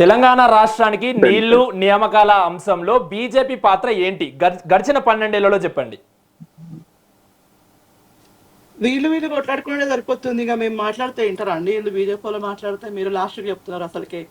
తెలంగాణ రాష్ట్రానికి నీళ్లు నియామకాల అంశంలో బీజేపీ పాత్ర ఏంటి? గడిచిన 12 ఏళ్లలో చెప్పండి. వీళ్ళు కొట్లాడుకునే సరిపోతుంది. ఇక మేము మాట్లాడితే వింటారా అండి? వీళ్ళు బీజేపీలో మాట్లాడితే మీరు లాస్ట్కి చెప్తున్నారు. అసలుకి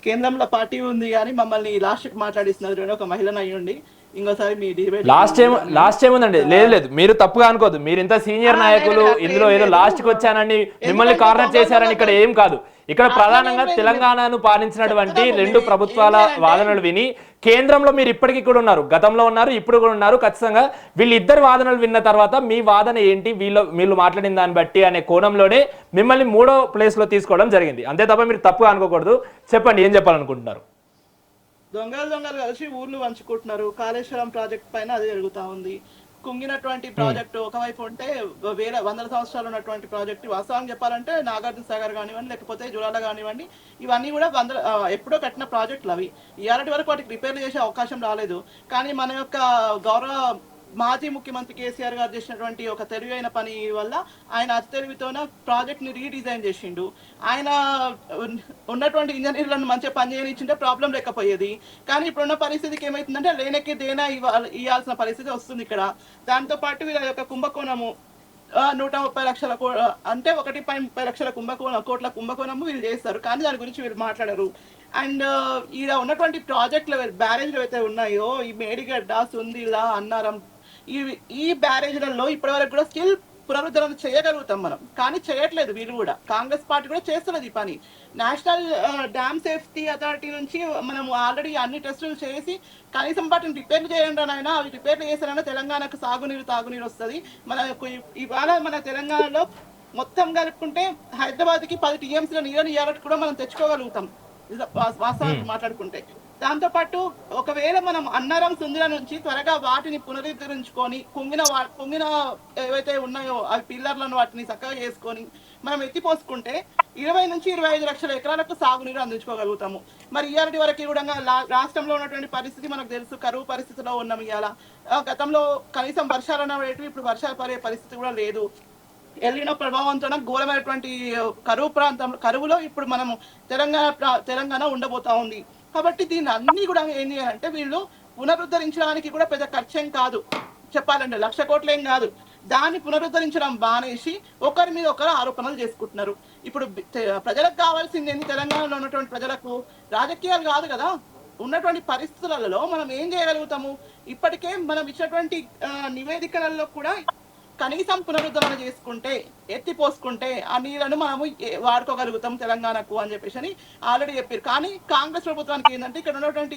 కేంద్రంలో పార్టీ ఉంది కానీ మమ్మల్ని లాస్ట్కి మాట్లాడిస్తున్నారు. ఒక మహిళను అయ్యండి ఇంకోసారి మీ డిబేట్ లాస్ట్ ఏముందండి? లేదు, మీరు తప్పుగా అనుకోదు. మీరు ఇంత సీనియర్ నాయకులు ఇందులో ఏదో లాస్ట్ కి వచ్చానని మిమ్మల్ని కార్నర్ చేశారని ఇక్కడ ఏం కాదు. ఇక్కడ ప్రధానంగా తెలంగాణను పాలించినటువంటి 2 ప్రభుత్వాల వాదనలు విని కేంద్రంలో మీరు ఇప్పటికీ కూడా ఉన్నారు, గతంలో ఉన్నారు, ఇప్పుడు కూడా ఉన్నారు. ఖచ్చితంగా వీళ్ళిద్దరు వాదనలు విన్న తర్వాత మీ వాదన ఏంటి, వీళ్ళు మాట్లాడిన దాన్ని బట్టి అనే కోణంలోనే మిమ్మల్ని 3వ ప్లేస్ లో తీసుకోవడం జరిగింది. అంతే తప్ప మీరు తప్పుగా అనుకోకూడదు. చెప్పండి, ఏం చెప్పాలనుకుంటున్నారు? దొంగలు కలిసి ఊర్లు పంచుకుంటున్నారు. కాళేశ్వరం ప్రాజెక్ట్ పైన అది జరుగుతా ఉంది. కుంగినటువంటి ప్రాజెక్టు ఒకవైపు ఉంటే వందల సంవత్సరాలు ఉన్నటువంటి ప్రాజెక్టు వాస్తవానికి చెప్పాలంటే నాగార్జున సాగర్ కానివ్వండి, లేకపోతే జురాల కానివ్వండి, ఇవన్నీ కూడా ఎప్పుడో కట్టిన ప్రాజెక్టులు. అవి ఇవాళ వరకు వాటికి రిపేర్లు చేసే అవకాశం రాలేదు. కానీ మన యొక్క గౌరవ మాజీ ముఖ్యమంత్రి కేసీఆర్ గారు చేసినటువంటి ఒక తెలివైన పని వల్ల ఆయన అతి తెలివితోన ప్రాజెక్ట్ ని రీడిజైన్ చేసిండు. ఆయన ఉన్నటువంటి ఇంజనీర్లను మంచిగా పనిచేయనిచ్చింటే ప్రాబ్లం లేకపోయేది. కానీ ఇప్పుడున్న పరిస్థితికి ఏమైతుందంటే లేనెక్కి దేనా ఇవ్వాల్సిన పరిస్థితి వస్తుంది ఇక్కడ. దాంతో పాటు వీళ్ళ యొక్క కుంభకోణము 130 లక్షల అంటే 1.30 లక్షల కోట్ల కుంభకోణము వీళ్ళు చేస్తారు. కానీ దాని గురించి వీళ్ళు మాట్లాడరు. అండ్ ఈడ ఉన్నటువంటి ప్రాజెక్టులు బ్యారేజ్లు అయితే ఉన్నాయో, ఈ మేడిగడ్డ, సుందిలా, అన్నారం, ఈ బ్యారేజ్లలో ఇప్పటి వరకు కూడా స్టిల్ పునరుద్ధరణ చేయగలుగుతాం మనం, కానీ చేయట్లేదు వీళ్ళు కూడా. కాంగ్రెస్ పార్టీ కూడా చేస్తున్నది ఈ పని. నేషనల్ డ్యామ్ సేఫ్టీ అథారిటీ నుంచి మనం ఆల్రెడీ అన్ని టెస్టులు చేసి కనీసం వాటిని రిపేర్లు చేయండి అయినా, అవి రిపేర్లు చేసారైనా తెలంగాణకు తాగునీరు వస్తుంది. ఇవాళ మన తెలంగాణలో మొత్తం కలుపుకుంటే హైదరాబాద్కి 10 టీఎంసీల నీళ్ళని ఇవ్వాలంటే కూడా మనం తెచ్చుకోగలుగుతాం వాస్తవానికి మాట్లాడుకుంటే. దాంతోపాటు ఒకవేళ మనం అన్నారం సుందిల నుంచి త్వరగా వాటిని పునరుద్ధరించుకొని కుంగిన ఏవైతే ఉన్నాయో అవి పిల్లర్లను వాటిని చక్కగా చేసుకొని మనం ఎత్తిపోసుకుంటే 20 నుంచి 25 లక్షల ఎకరాలకు సాగునీరు అందించుకోగలుగుతాము. మరి ఇవాళ వరకు కూడా రాష్ట్రంలో ఉన్నటువంటి పరిస్థితి మనకు తెలుసు. కరువు పరిస్థితిలో ఉన్నాం. ఇవాళ గతంలో కనీసం వర్షాలు అనేవి ఇప్పుడు వర్షాలు పడే పరిస్థితి కూడా లేదు. ఎల్లినో ప్రభావంతో ఘోరమైనటువంటి కరువులో ఇప్పుడు మనము తెలంగాణ ఉండబోతా ఉంది. కాబట్టి దీన్ని అన్ని కూడా ఏం చేయాలంటే వీళ్ళు పునరుద్ధరించడానికి కూడా పెద్ద ఖర్చేం కాదు, చెప్పాలంటే 1,00,000 కోట్లు ఏం కాదు. దాన్ని పునరుద్ధరించడం బానేసి ఒకరి మీద ఒకరు ఆరోపణలు చేసుకుంటున్నారు. ఇప్పుడు ప్రజలకు కావాల్సింది ఏంటి? తెలంగాణలో ఉన్నటువంటి ప్రజలకు రాజకీయాలు కాదు కదా, ఉన్నటువంటి పరిస్థితులలో మనం ఏం చేయగలుగుతాము? ఇప్పటికే మనం ఇచ్చినటువంటి నివేదికలలో కూడా కనీసం పునరుద్ధరణ చేసుకుంటే, ఎత్తిపోసుకుంటే ఆ నీళ్లను మనము వాడుకోగలుగుతాం తెలంగాణకు అని చెప్పేసి ఆల్రెడీ చెప్పారు. కానీ కాంగ్రెస్ ప్రభుత్వానికి ఏంటంటే ఇక్కడ ఉన్నటువంటి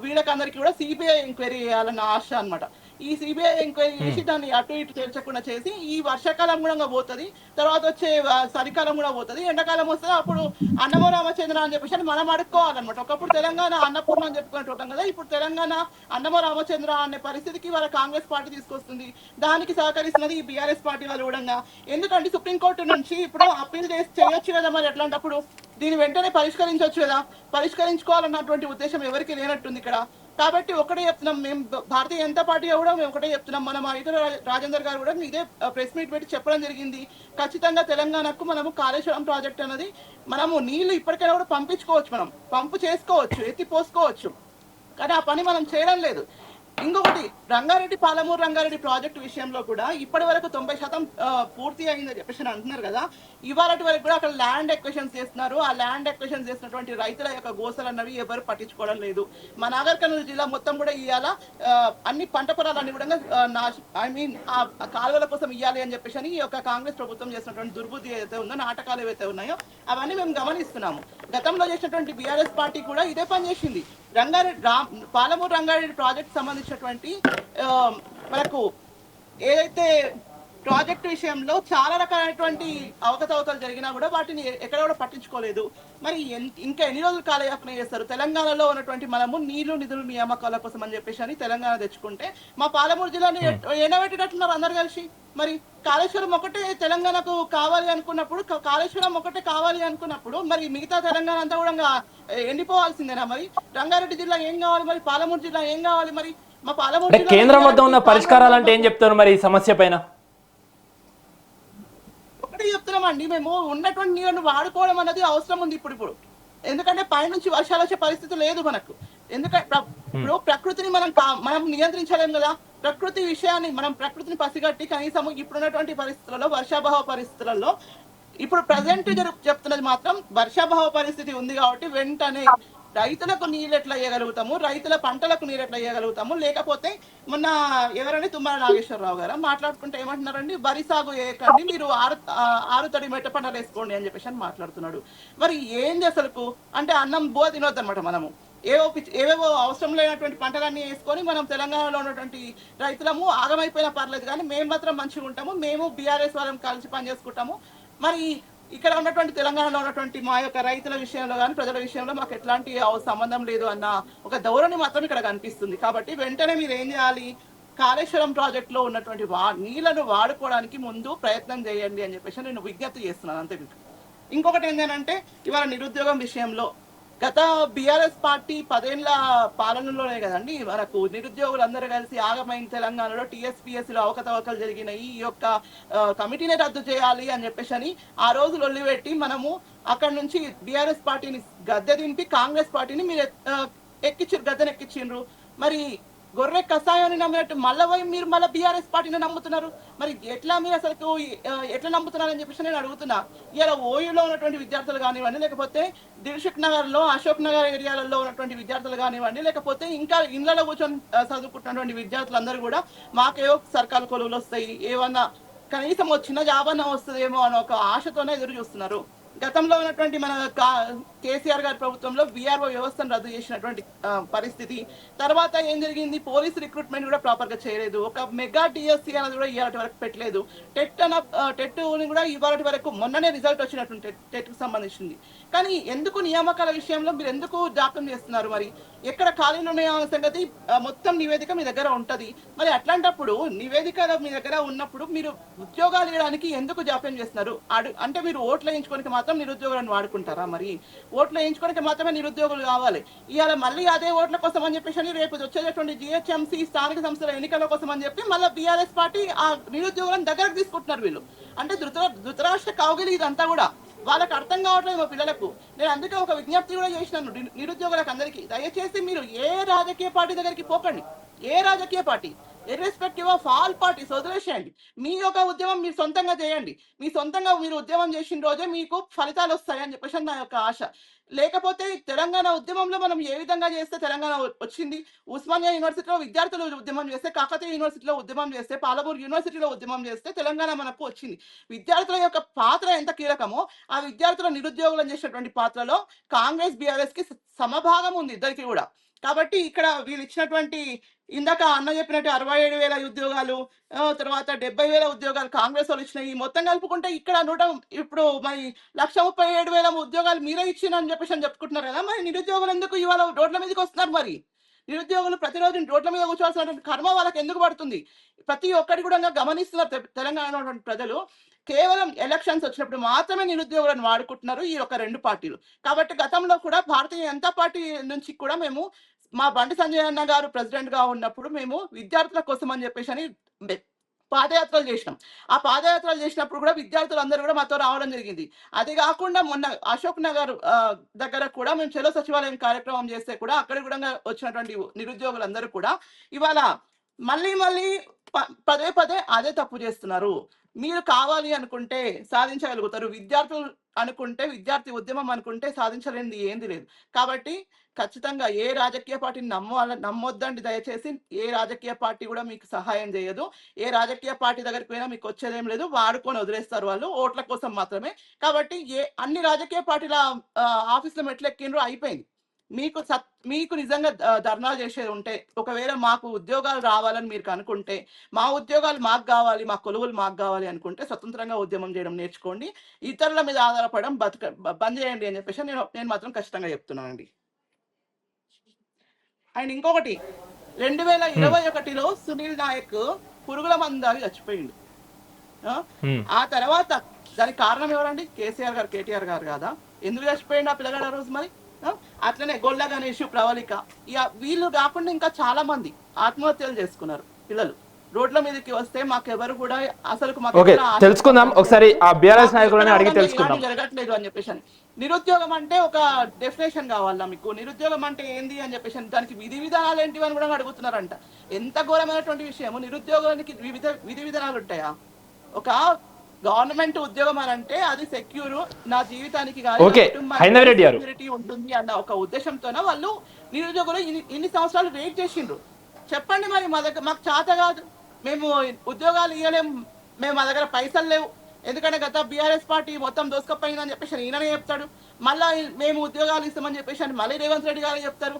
వీళ్ళకందరికీ కూడా సిబిఐ ఎంక్వైరీ చేయాలన్న ఆశ అనమాట. ఈ సిబిఐ ఎంక్వైరీ చేసి దాన్ని అటు ఇటు తేల్చకుండా చేసి ఈ వర్షాకాలం కూడా పోతుంది, తర్వాత వచ్చే చలికాలం కూడా పోతుంది, ఎండాకాలం వస్తే అప్పుడు అన్నమో రామచంద్ర అని చెప్పేసి మనం అడుక్కోవాలన్నమాట. ఒకప్పుడు తెలంగాణ అన్నపూర్ణ అని చెప్పుకుంటుంటాం కదా, ఇప్పుడు తెలంగాణ అన్నమో రామచంద్ర అనే పరిస్థితికి వాళ్ళ కాంగ్రెస్ పార్టీ తీసుకొస్తుంది. దానికి సహకరిస్తున్నది ఈ బీఆర్ఎస్ పార్టీ వాళ్ళు కూడా. ఎందుకంటే సుప్రీంకోర్టు నుంచి ఇప్పుడు అప్పీల్ చేయొచ్చు కదా, మరి ఎట్లాంటప్పుడు దీన్ని వెంటనే పరిష్కరించవచ్చు కదా. పరిష్కరించుకోవాలన్నటువంటి ఉద్దేశం ఎవరికి లేనట్టుంది ఇక్కడ. కాబట్టి ఒకటే చెప్తున్నాం, మేము భారతీయ జనతా పార్టీ కూడా మేము ఒకటే చెప్తున్నాం. మనం ఈటల రాజేందర్ గారు కూడా ఇదే ప్రెస్ మీట్ పెట్టి చెప్పడం జరిగింది. ఖచ్చితంగా తెలంగాణకు మనము కాళేశ్వరం ప్రాజెక్ట్ అనేది మనము నీళ్లు ఇప్పటికైనా కూడా పంపించుకోవచ్చు, మనం పంపు చేసుకోవచ్చు, ఎత్తి పోసుకోవచ్చు. కానీ ఆ పని మనం చేయడం లేదు. ఇంకొకటి పాలమూరు రంగారెడ్డి ప్రాజెక్టు విషయంలో కూడా ఇప్పటి వరకు 90% పూర్తి అయిందని చెప్పేసి అంటున్నారు కదా. ఇవాళ వరకు కూడా అక్కడ ల్యాండ్ ఎక్విజిషన్స్ చేస్తున్నారు. ఆ ల్యాండ్ ఎక్విజిషన్ చేసినటువంటి రైతుల యొక్క గోసలు అన్నవి ఎవరు పట్టించుకోవడం లేదు. మా నాగర్ కర్నూలు జిల్లా మొత్తం కూడా ఇవాళ అన్ని పంట పొలాలన్నీ కూడా ఆ కాలువల కోసం ఇవ్వాలి అని చెప్పేసి ఈ యొక్క కాంగ్రెస్ ప్రభుత్వం చేసినటువంటి దుర్బుద్ధి ఏదైతే ఉందో, నాటకాలు ఏవైతే ఉన్నాయో అవన్నీ మేము గమనిస్తున్నాము. గతంలో చేసినటువంటి బీఆర్ఎస్ పార్టీ కూడా ఇదే పని చేసింది. పాలమూరు రంగారెడ్డి ప్రాజెక్ట్ సంబంధించినటువంటి మనకు ఏదైతే ప్రాజెక్టు విషయంలో చాలా రకాలైనటువంటి అవకతవకలు జరిగినా కూడా వాటిని ఎక్కడ కూడా పట్టించుకోలేదు. మరి ఇంకా ఎన్ని రోజులు కాలయాపన చేస్తారు? తెలంగాణలో ఉన్నటువంటి మనము నిధులు నియామకాల కోసం అని చెప్పేసి తెలంగాణ తెచ్చుకుంటే మా పాలమూరు జిల్లాని ఎండబెట్టేటట్టున్నారు అందరు కలిసి. మరి కాళేశ్వరం ఒకటే తెలంగాణకు కావాలి అనుకున్నప్పుడు మరి మిగతా తెలంగాణ అంతా కూడా ఎండిపోవాల్సిందేనా? మరి రంగారెడ్డి జిల్లా ఏం కావాలి? మరి పాలమూరు జిల్లా ఏం కావాలి? మరి మా పాలమూరు కేంద్రం వద్ద ఉన్న పరిష్కారాలు అంటే ఏం చెప్తారు మరి ఈ సమస్య పైన? చెప్తున్నామండి, మేము ఉన్నటువంటి నీళ్ళను వాడుకోవడం అనేది అవసరం ఉంది. ఇప్పుడు ఎందుకంటే పైనుంచి వర్షాలు వచ్చే పరిస్థితి లేదు మనకు. ఎందుకంటే ఇప్పుడు ప్రకృతిని మనం నియంత్రించలేము కదా. ప్రకృతి విషయాన్ని మనం ప్రకృతిని పసిగట్టి కనీసం ఇప్పుడున్నటువంటి పరిస్థితులలో, వర్షాభావ పరిస్థితులలో, ఇప్పుడు ప్రజెంట్ చెప్తున్నది మాత్రం వర్షాభావ పరిస్థితి ఉంది కాబట్టి వెంటనే రైతులకు నీళ్ళు ఎట్లా ఇవ్వగలుగుతాము, రైతుల పంటలకు నీళ్ళు ఎట్లా ఇవ్వగలుగుతాము. లేకపోతే మొన్న ఎవరండి తుమ్మల నాగేశ్వరరావు గారు మాట్లాడుకుంటే ఏమంటున్నారండి, వరి సాగు చేయకండి, మీరు ఆరు తడి మెట్ట పంటలు వేసుకోండి అని చెప్పేసి అని మాట్లాడుతున్నాడు. మరి ఏంది అసలుకు అంటే అన్నం బో తినొద్దు అనమాట. మనము ఏవేవో అవసరం లేనటువంటి పంటలన్నీ వేసుకొని మనం తెలంగాణలో ఉన్నటువంటి రైతులము ఆగమైపోయినా పర్లేదు, కానీ మేము మాత్రం మంచిగా ఉంటాము, మేము బీఆర్ఎస్ వాళ్ళం కలిసి పనిచేసుకుంటాము. మరి ఇక్కడ ఉన్నటువంటి తెలంగాణలో ఉన్నటువంటి మా యొక్క రైతుల విషయంలో కానీ ప్రజల విషయంలో మాకు ఎట్లాంటి సంబంధం లేదు అన్న ఒక ధోరణి మాత్రం ఇక్కడ కనిపిస్తుంది. కాబట్టి వెంటనే మీరు ఏం చేయాలి, కాళేశ్వరం ప్రాజెక్టులో ఉన్నటువంటి నీళ్లను వాడుకోవడానికి ముందు ప్రయత్నం చేయండి అని చెప్పేసి నేను విజ్ఞప్తి చేస్తున్నాను అంతే. ఇంకొకటి ఏంటంటే ఇవాళ నిరుద్యోగం విషయంలో గత బీఆర్ఎస్ పార్టీ 10 ఏళ్ల పాలనలోనే కదండి మనకు నిరుద్యోగులందరూ కలిసి ఆగమైన తెలంగాణలో టీఎస్పీఎస్సీలో అవకతవకలు జరిగినాయి, ఈ యొక్క కమిటీనే రద్దు చేయాలి అని చెప్పేసి అని ఆ రోజు లొల్లిపెట్టి మనము అక్కడ నుంచి బీఆర్ఎస్ పార్టీని గద్దె దింపి కాంగ్రెస్ పార్టీని మీరు గద్దెనెక్కించిండ్రు. మరి గొర్రె కషాయాన్ని నమ్మినట్టు మీరు మళ్ళీ బీఆర్ఎస్ పార్టీని నమ్ముతున్నారు. మరి ఎట్లా మీరు అసలు ఎట్లా నమ్ముతున్నారని చెప్పేసి నేను అడుగుతున్నా. ఇలా ఓయూలో ఉన్నటువంటి విద్యార్థులు కానివ్వండి, లేకపోతే దిల్సుఖ్ నగర్లో అశోక్ నగర్ ఏరియాలలో ఉన్నటువంటి విద్యార్థులు కానివ్వండి, లేకపోతే ఇంకా ఇళ్లలో కూర్చొని చదువుకుంటున్నటువంటి విద్యార్థులందరూ కూడా మాకేవో సర్కారు కొలువులు వస్తాయి, ఏమన్నా కనీసం చిన్న జాబ్ అన్న వస్తుందేమో అని ఒక ఆశతోనే ఎదురు చూస్తున్నారు. గతంలో ఉన్నటువంటి మన కేసీఆర్ గారి ప్రభుత్వంలో విఆర్ఓ వ్యవస్థను రద్దు చేసినటువంటి పరిస్థితి. తర్వాత ఏం జరిగింది, పోలీస్ రిక్రూట్మెంట్ కూడా ప్రాపర్గా చేయలేదు, ఒక మెగా టీఎస్సీ అనేది కూడా ఇవాళ వరకు పెట్టలేదు, టెట్ని కూడా ఇవాళ వరకు మొన్ననే రిజల్ట్ వచ్చినటువంటి టెట్కి సంబంధించింది. కానీ ఎందుకు నియామకాల విషయంలో మీరు ఎందుకు జాప్యం చేస్తున్నారు? మరి ఎక్కడ ఖాళీలు ఉన్నాయో సంగతి మొత్తం నివేదిక మీ దగ్గర ఉంటుంది. మరి అట్లాంటప్పుడు నివేదిక మీ దగ్గర ఉన్నప్పుడు మీరు ఉద్యోగాలు ఇవ్వడానికి ఎందుకు జాప్యం చేస్తున్నారు? అంటే మీరు ఓట్లు వేయించుకోవడానికి మాత్రం నిరుద్యోగులను వాడుకుంటారా? మరి ఓట్లు వేయించుకోవడానికి మాత్రమే నిరుద్యోగులు కావాలి. ఇవాళ మళ్ళీ అదే ఓట్ల కోసం అని చెప్పేసి రేపు వచ్చేటటువంటి జిహెచ్ఎంసీ స్థానిక సంస్థల ఎన్నికల కోసం అని చెప్పి మళ్ళీ బీఆర్ఎస్ పార్టీ ఆ నిరుద్యోగులను దగ్గరకు తీసుకుంటున్నారు వీళ్ళు. అంటే ధృతరాష్ట్ర కౌగిలి ఇదంతా కూడా వాళ్ళకి అర్థం కావట్లేదు మా పిల్లలకు. నేను అందుకే ఒక విజ్ఞప్తి కూడా చేసినాను నిరుద్యోగులకు అందరికీ, దయచేసి మీరు ఏ రాజకీయ పార్టీ దగ్గరికి పోకండి, ఏ రాజకీయ party irrespective of all parties వదిలేసేయండి. మీ యొక్క ఉద్యమం మీరు సొంతంగా చేయండి. మీ సొంతంగా మీరు ఉద్యమం చేసిన రోజే మీకు ఫలితాలు వస్తాయని చెప్పేసి నా యొక్క ఆశ. లేకపోతే తెలంగాణ ఉద్యమంలో మనం ఏ విధంగా చేస్తే తెలంగాణ వచ్చింది, ఉస్మానియా యూనివర్సిటీలో విద్యార్థులు ఉద్యమం చేస్తే, కాకతీయ యూనివర్సిటీలో ఉద్యమం చేస్తే, పాలమూరు యూనివర్సిటీలో ఉద్యమం చేస్తే తెలంగాణ మనకు వచ్చింది. విద్యార్థుల యొక్క పాత్ర ఎంత కీలకమో ఆ విద్యార్థుల నిరుద్యోగులను చేసినటువంటి పాత్రలో కాంగ్రెస్ బీఆర్ఎస్ కి సమభాగం ఉంది ఇద్దరికి కూడా. కాబట్టి ఇక్కడ వీళ్ళు ఇచ్చినటువంటి ఇందాక అన్న చెప్పినట్టు 67,000 ఉద్యోగాలు, తర్వాత 70,000 ఉద్యోగాలు కాంగ్రెస్ వాళ్ళు ఇచ్చినాయి, మొత్తం కలుపుకుంటే ఇక్కడ ఇప్పుడు మరి 137,000 ఉద్యోగాలు మీరే ఇచ్చినని చెప్పేసి అని చెప్పుకుంటున్నారు కదా. మరి నిరుద్యోగులు ఎందుకు ఇవాళ రోడ్ల మీదకి వస్తున్నారు? మరి నిరుద్యోగులు ప్రతిరోజు రోడ్ల మీద కూర్చోవాల్సినటువంటి కర్మ వాళ్ళకి ఎందుకు పడుతుంది? ప్రతి ఒక్కటి కూడా గమనిస్తున్నారు తెలంగాణ ప్రజలు. కేవలం ఎలక్షన్స్ వచ్చినప్పుడు మాత్రమే నిరుద్యోగులను వాడుకుంటున్నారు ఈ యొక్క రెండు పార్టీలు. కాబట్టి గతంలో కూడా భారతీయ జనతా పార్టీ నుంచి కూడా మేము మా బండి సంజయ్ అన్న గారు ప్రెసిడెంట్ గా ఉన్నప్పుడు మేము విద్యార్థుల కోసం అని చెప్పేసి అని పాదయాత్రలు చేసినాం. ఆ పాదయాత్రలు చేసినప్పుడు కూడా విద్యార్థులు అందరూ కూడా మాతో రావడం జరిగింది. అది కాకుండా మొన్న అశోక్ నగర్ దగ్గర కూడా మేము చెలో సచివాలయం కార్యక్రమం చేస్తే కూడా అక్కడ కూడా వచ్చినటువంటి నిరుద్యోగులందరూ కూడా ఇవాళ మళ్ళీ పదే అదే తప్పు చేస్తున్నారు. మీరు కావాలి అనుకుంటే సాధించగలుగుతారు, విద్యార్థులు అనుకుంటే, విద్యార్థి ఉద్యమం అనుకుంటే సాధించలేనిది ఏంది లేదు. కాబట్టి ఖచ్చితంగా ఏ రాజకీయ పార్టీని నమ్మొద్దండి దయచేసి. ఏ రాజకీయ పార్టీ కూడా మీకు సహాయం చేయదు. ఏ రాజకీయ పార్టీ దగ్గరికి పోయినా మీకు వచ్చేదేం లేదు, వాడుకొని వదిలేస్తారు వాళ్ళు ఓట్ల కోసం మాత్రమే. కాబట్టి అన్ని రాజకీయ పార్టీల ఆఫీసులో మెట్లు ఎక్కిండ్రు, అయిపోయింది. మీకు నిజంగా ధర్నాలు చేసేది ఉంటే, ఒకవేళ మాకు ఉద్యోగాలు రావాలని మీరు అనుకుంటే, మా ఉద్యోగాలు మాకు కావాలి, మా కొలువులు మాకు కావాలి అనుకుంటే స్వతంత్రంగా ఉద్యమం చేయడం నేర్చుకోండి. ఇతరుల మీద ఆధారపడడం బంద్ చేయండి అని చెప్పేసి నేను మాత్రం ఖచ్చితంగా చెప్తున్నానండి. అండ్ ఇంకొకటి, 2021లో సునీల్ నాయక్ పురుగుల మందు తాగి చచ్చిపోయిండు. ఆ తర్వాత దానికి కారణం ఎవరండి? కేసీఆర్ గారు, కేటీఆర్ గారు కాదా? ఎందుకు చచ్చిపోయిండు ఆ పిల్లగాడు ఆ రోజు? మరి అట్లనే గొల్ల గణేష్, ప్రవళిక, వీళ్ళు కాకుండా ఇంకా చాలా మంది ఆత్మహత్యలు చేసుకున్నారు పిల్లలు. రోడ్ల మీదకి వస్తే మాకెవరు కూడా అసలు ఓకే, తెలుసుకుందాం ఒకసారి ఆ బీఆర్ఎస్ నాయకులని అడిగి తెలుసుకుందాం. జరగట్లేదు అని చెప్పేసి. నిరుద్యోగం అంటే ఒక డెఫినేషన్ కావాలా మీకు? నిరుద్యోగం అంటే ఏంది అని చెప్పేసి దానికి విధి విధానాలు ఏంటివి అని కూడా అడుగుతున్నారంట. ఎంత ఘోరమైనటువంటి విషయం! నిరుద్యోగానికి విధి విధానాలు ఉంటాయా? ఒక గవర్నమెంట్ ఉద్యోగం అని అంటే అది సెక్యూర్, నా జీవితానికి సెక్యూరిటీ ఉంటుంది అన్న ఒక ఉద్దేశంతోనే వాళ్ళు నిరుద్యోగులు ఇన్ని సంవత్సరాలు వెయిట్ చేసిండ్రు. చెప్పండి మరి, మా దగ్గర మాకు చేత కాదు, మేము ఉద్యోగాలు ఇవ్వలేము, మా దగ్గర పైసలు లేవు, ఎందుకంటే గత బీఆర్ఎస్ పార్టీ మొత్తం దోసుకపోయిందని చెప్పేసి ఈయననే చెప్తాడు. మళ్ళీ మేము ఉద్యోగాలు ఇస్తామని చెప్పేసి మళ్ళీ రేవంత్ రెడ్డి గారు చెప్తారు.